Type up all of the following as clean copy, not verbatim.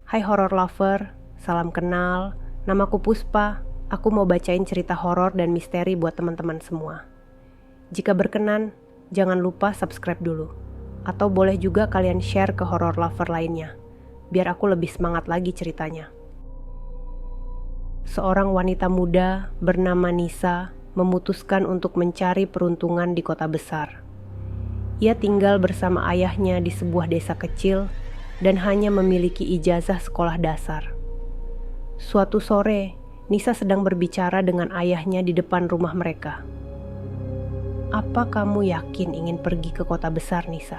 Hai horror lover, salam kenal. Namaku Puspa. Aku mau bacain cerita horor dan misteri buat teman-teman semua. Jika berkenan, jangan lupa subscribe dulu. Atau boleh juga kalian share ke horror lover lainnya, biar aku lebih semangat lagi ceritanya. Seorang wanita muda bernama Nisa memutuskan untuk mencari peruntungan di kota besar. Ia tinggal bersama ayahnya di sebuah desa kecil dan hanya memiliki ijazah sekolah dasar. Suatu sore, Nisa sedang berbicara dengan ayahnya di depan rumah mereka. "Apa kamu yakin ingin pergi ke kota besar, Nisa?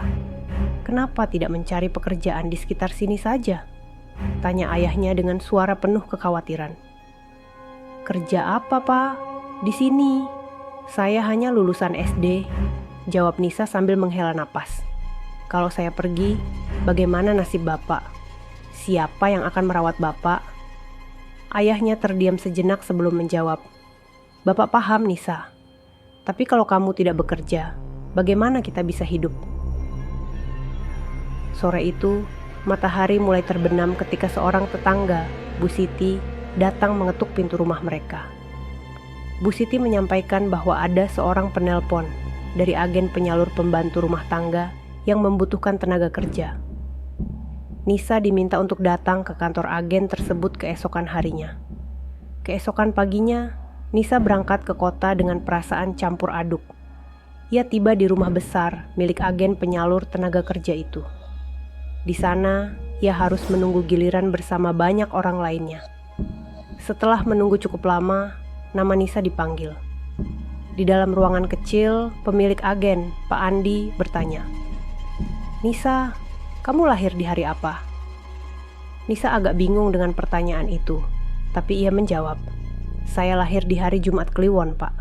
Kenapa tidak mencari pekerjaan di sekitar sini saja?" tanya ayahnya dengan suara penuh kekhawatiran. "Kerja apa, Pak? Di sini. Saya hanya lulusan SD," jawab Nisa sambil menghela napas. "Kalau saya pergi, bagaimana nasib Bapak? Siapa yang akan merawat Bapak?" Ayahnya terdiam sejenak sebelum menjawab. "Bapak paham, Nisa. Tapi kalau kamu tidak bekerja, bagaimana kita bisa hidup?" Sore itu, matahari mulai terbenam ketika seorang tetangga, Bu Siti, datang mengetuk pintu rumah mereka. Bu Siti menyampaikan bahwa ada seorang penelpon dari agen penyalur pembantu rumah tangga yang membutuhkan tenaga kerja. Nisa diminta untuk datang ke kantor agen tersebut keesokan harinya. Keesokan paginya, Nisa berangkat ke kota dengan perasaan campur aduk. Ia tiba di rumah besar milik agen penyalur tenaga kerja itu. Di sana, ia harus menunggu giliran bersama banyak orang lainnya. Setelah menunggu cukup lama, nama Nisa dipanggil. Di dalam ruangan kecil, pemilik agen, Pak Andi, bertanya, "Nisa, kamu lahir di hari apa?" Nisa agak bingung dengan pertanyaan itu, tapi ia menjawab, "Saya lahir di hari Jumat Kliwon, Pak."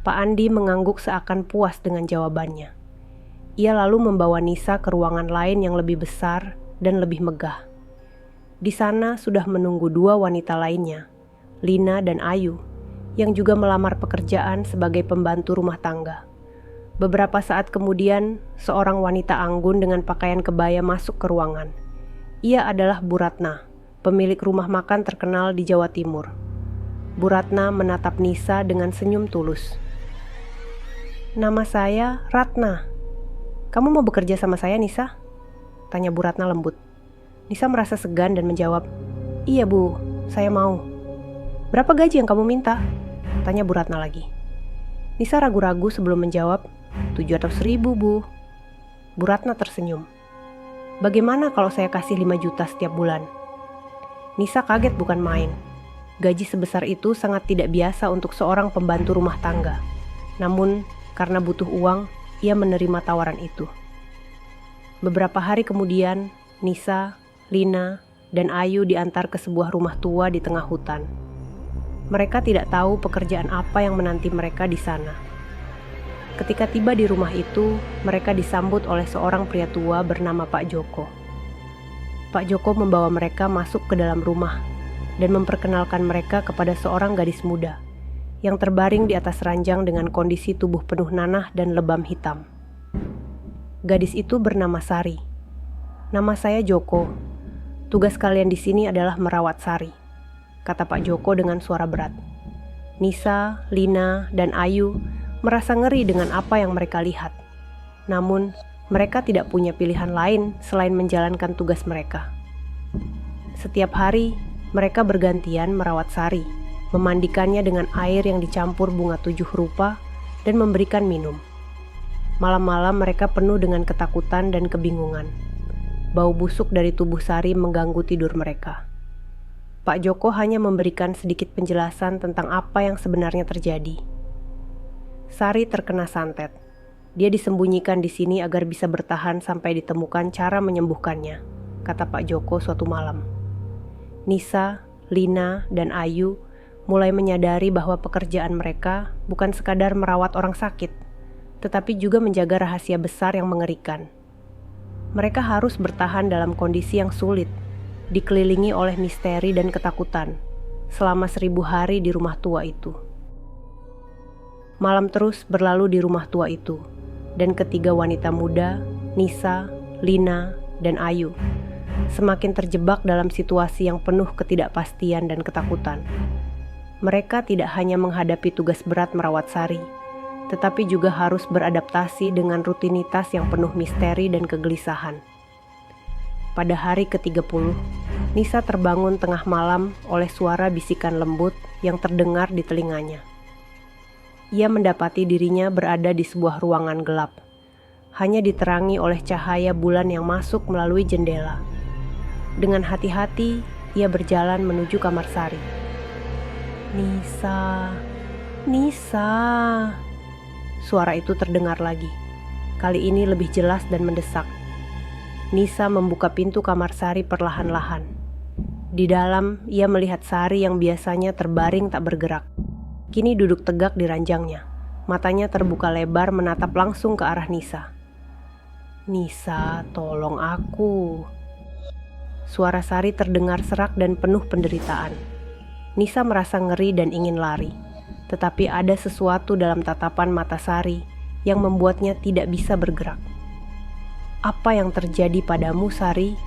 Pak Andi mengangguk seakan puas dengan jawabannya. Ia lalu membawa Nisa ke ruangan lain yang lebih besar dan lebih megah. Di sana sudah menunggu dua wanita lainnya, Lina dan Ayu, yang juga melamar pekerjaan sebagai pembantu rumah tangga. Beberapa saat kemudian, seorang wanita anggun dengan pakaian kebaya masuk ke ruangan. Ia adalah Bu Ratna, pemilik rumah makan terkenal di Jawa Timur. Bu Ratna menatap Nisa dengan senyum tulus. "Nama saya Ratna. Kamu mau bekerja sama saya, Nisa?" tanya Bu Ratna lembut. Nisa merasa segan dan menjawab, "Iya, Bu, saya mau." "Berapa gaji yang kamu minta?" tanya Bu Ratna lagi. Nisa ragu-ragu sebelum menjawab, 700.000, Bu. Bu Ratna tersenyum. "Bagaimana kalau saya kasih 5 juta setiap bulan?" Nisa kaget bukan main. Gaji sebesar itu sangat tidak biasa untuk seorang pembantu rumah tangga. Namun, karena butuh uang, ia menerima tawaran itu. Beberapa hari kemudian, Nisa, Lina, dan Ayu diantar ke sebuah rumah tua di tengah hutan. Mereka tidak tahu pekerjaan apa yang menanti mereka di sana. Ketika tiba di rumah itu, mereka disambut oleh seorang pria tua bernama Pak Joko. Pak Joko membawa mereka masuk ke dalam rumah dan memperkenalkan mereka kepada seorang gadis muda yang terbaring di atas ranjang dengan kondisi tubuh penuh nanah dan lebam hitam. Gadis itu bernama Sari. "Nama saya Joko. Tugas kalian di sini adalah merawat Sari," kata Pak Joko dengan suara berat. Nisa, Lina, dan Ayu merasa ngeri dengan apa yang mereka lihat. Namun, mereka tidak punya pilihan lain selain menjalankan tugas mereka. Setiap hari, mereka bergantian merawat Sari, memandikannya dengan air yang dicampur bunga 7 rupa, dan memberikan minum. Malam-malam mereka penuh dengan ketakutan dan kebingungan. Bau busuk dari tubuh Sari mengganggu tidur mereka. Pak Joko hanya memberikan sedikit penjelasan tentang apa yang sebenarnya terjadi. Sari terkena santet. Dia disembunyikan di sini agar bisa bertahan sampai ditemukan cara menyembuhkannya, kata Pak Joko suatu malam. Nisa, Lina, dan Ayu mulai menyadari bahwa pekerjaan mereka bukan sekadar merawat orang sakit, tetapi juga menjaga rahasia besar yang mengerikan. Mereka harus bertahan dalam kondisi yang sulit, dikelilingi oleh misteri dan ketakutan, selama 1000 hari di rumah tua itu. Malam terus berlalu di rumah tua itu, dan ketiga wanita muda, Nisa, Lina, dan Ayu, semakin terjebak dalam situasi yang penuh ketidakpastian dan ketakutan. Mereka tidak hanya menghadapi tugas berat merawat Sari, tetapi juga harus beradaptasi dengan rutinitas yang penuh misteri dan kegelisahan. Pada hari ke-30, Nisa terbangun tengah malam oleh suara bisikan lembut yang terdengar di telinganya. Ia mendapati dirinya berada di sebuah ruangan gelap, hanya diterangi oleh cahaya bulan yang masuk melalui jendela. Dengan hati-hati, ia berjalan menuju kamar Sari. "Nisa, Nisa." Suara itu terdengar lagi, kali ini lebih jelas dan mendesak. Nisa membuka pintu kamar Sari perlahan-lahan. Di dalam, ia melihat Sari yang biasanya terbaring tak bergerak. Kini duduk tegak di ranjangnya. Matanya terbuka lebar menatap langsung ke arah Nisa. "Nisa, tolong aku." Suara Sari terdengar serak dan penuh penderitaan. Nisa merasa ngeri dan ingin lari. Tetapi ada sesuatu dalam tatapan mata Sari yang membuatnya tidak bisa bergerak. "Apa yang terjadi padamu, Sari?"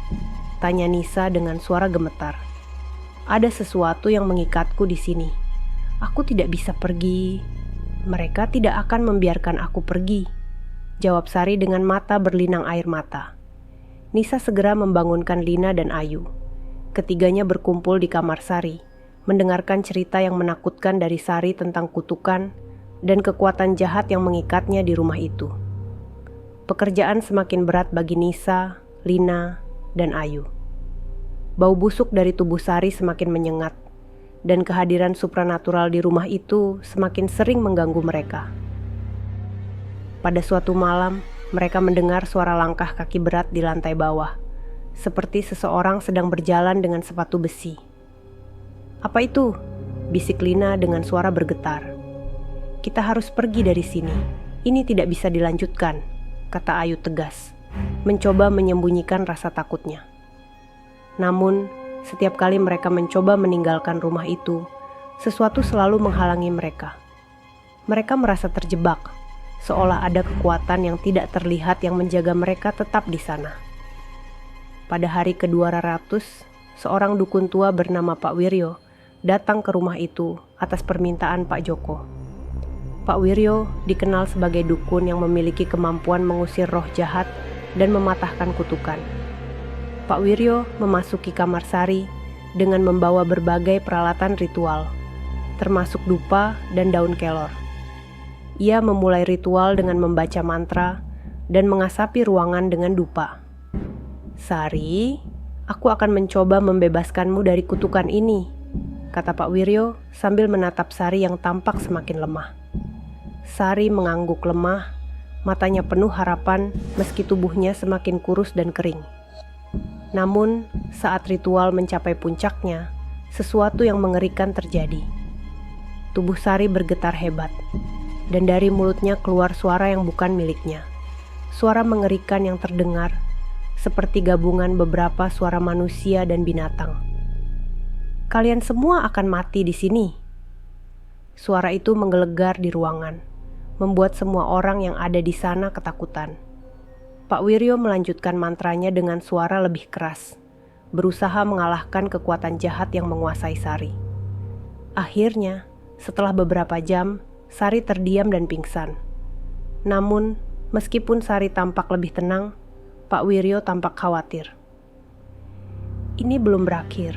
tanya Nisa dengan suara gemetar. "Ada sesuatu yang mengikatku di sini. Aku tidak bisa pergi." "Mereka tidak akan membiarkan aku pergi," jawab Sari dengan mata berlinang air mata. Nisa segera membangunkan Lina dan Ayu. Ketiganya berkumpul di kamar Sari, mendengarkan cerita yang menakutkan dari Sari tentang kutukan dan kekuatan jahat yang mengikatnya di rumah itu. Pekerjaan semakin berat bagi Nisa, Lina, dan Ayu. Bau busuk dari tubuh Sari semakin menyengat, dan kehadiran supranatural di rumah itu semakin sering mengganggu mereka. Pada suatu malam, mereka mendengar suara langkah kaki berat di lantai bawah, seperti seseorang sedang berjalan dengan sepatu besi. "Apa itu?" bisik Lina dengan suara bergetar. "Kita harus pergi dari sini. Ini tidak bisa dilanjutkan," kata Ayu tegas, mencoba menyembunyikan rasa takutnya. Namun, setiap kali mereka mencoba meninggalkan rumah itu, sesuatu selalu menghalangi mereka. Mereka merasa terjebak, seolah ada kekuatan yang tidak terlihat yang menjaga mereka tetap di sana. Pada hari ke-200, seorang dukun tua bernama Pak Wiryo datang ke rumah itu atas permintaan Pak Joko. Pak Wiryo dikenal sebagai dukun yang memiliki kemampuan mengusir roh jahat dan mematahkan kutukan. Pak Wiryo memasuki kamar Sari dengan membawa berbagai peralatan ritual, termasuk dupa dan daun kelor. Ia memulai ritual dengan membaca mantra dan mengasapi ruangan dengan dupa. "Sari, aku akan mencoba membebaskanmu dari kutukan ini," kata Pak Wiryo sambil menatap Sari yang tampak semakin lemah. Sari mengangguk lemah, matanya penuh harapan meski tubuhnya semakin kurus dan kering. Namun, saat ritual mencapai puncaknya, sesuatu yang mengerikan terjadi. Tubuh Sari bergetar hebat, dan dari mulutnya keluar suara yang bukan miliknya. Suara mengerikan yang terdengar, seperti gabungan beberapa suara manusia dan binatang. "Kalian semua akan mati di sini." Suara itu menggelegar di ruangan, membuat semua orang yang ada di sana ketakutan. Pak Wiryo melanjutkan mantranya dengan suara lebih keras, berusaha mengalahkan kekuatan jahat yang menguasai Sari. Akhirnya, setelah beberapa jam, Sari terdiam dan pingsan. Namun, meskipun Sari tampak lebih tenang, Pak Wiryo tampak khawatir. "Ini belum berakhir.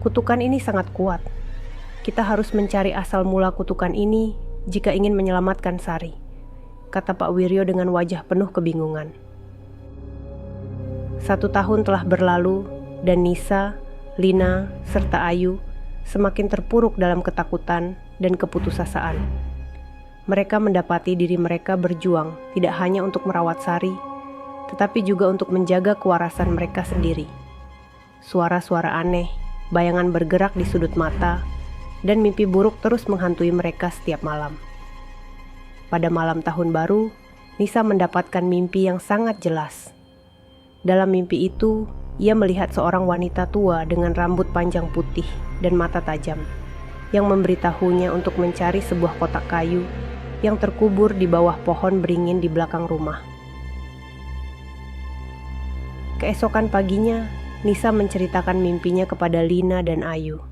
Kutukan ini sangat kuat. Kita harus mencari asal mula kutukan ini jika ingin menyelamatkan Sari," kata Pak Wiryo dengan wajah penuh kebingungan. 1 tahun telah berlalu dan Nisa, Lina, serta Ayu semakin terpuruk dalam ketakutan dan keputusasaan. Mereka mendapati diri mereka berjuang tidak hanya untuk merawat Sari, tetapi juga untuk menjaga kewarasan mereka sendiri. Suara-suara aneh, bayangan bergerak di sudut mata, dan mimpi buruk terus menghantui mereka setiap malam. Pada malam tahun baru, Nisa mendapatkan mimpi yang sangat jelas. Dalam mimpi itu, ia melihat seorang wanita tua dengan rambut panjang putih dan mata tajam, yang memberitahunya untuk mencari sebuah kotak kayu yang terkubur di bawah pohon beringin di belakang rumah. Keesokan paginya, Nisa menceritakan mimpinya kepada Lina dan Ayu.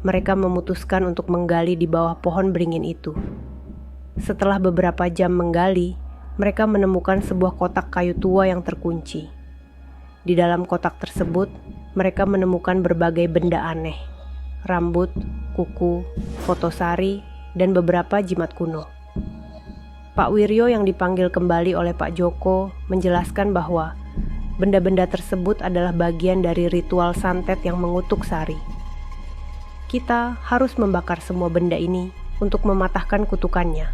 Mereka memutuskan untuk menggali di bawah pohon beringin itu. Setelah beberapa jam menggali, mereka menemukan sebuah kotak kayu tua yang terkunci. Di dalam kotak tersebut, mereka menemukan berbagai benda aneh. Rambut, kuku, foto Sari, dan beberapa jimat kuno. Pak Wiryo yang dipanggil kembali oleh Pak Joko menjelaskan bahwa benda-benda tersebut adalah bagian dari ritual santet yang mengutuk Sari. Kita harus membakar semua benda ini untuk mematahkan kutukannya,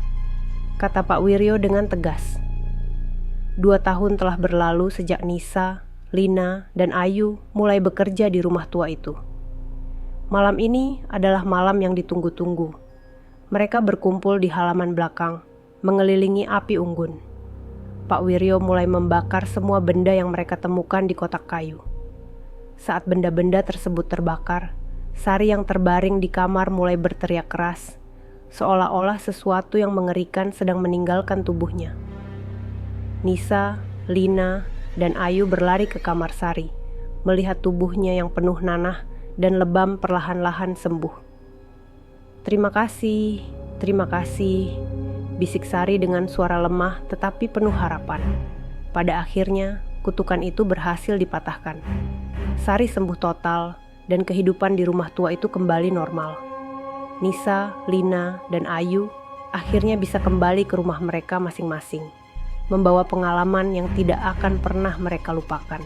kata Pak Wiryo dengan tegas. 2 tahun telah berlalu sejak Nisa, Lina, dan Ayu mulai bekerja di rumah tua itu. Malam ini adalah malam yang ditunggu-tunggu. Mereka berkumpul di halaman belakang, mengelilingi api unggun. Pak Wiryo mulai membakar semua benda yang mereka temukan di kotak kayu. Saat benda-benda tersebut terbakar, Sari yang terbaring di kamar mulai berteriak keras, seolah-olah sesuatu yang mengerikan sedang meninggalkan tubuhnya. Nisa, Lina, dan Ayu berlari ke kamar Sari, melihat tubuhnya yang penuh nanah dan lebam perlahan-lahan sembuh. Terima kasih, bisik Sari dengan suara lemah tetapi penuh harapan. Pada akhirnya, kutukan itu berhasil dipatahkan. Sari sembuh total dan kehidupan di rumah tua itu kembali normal. Nisa, Lina, dan Ayu akhirnya bisa kembali ke rumah mereka masing-masing, membawa pengalaman yang tidak akan pernah mereka lupakan.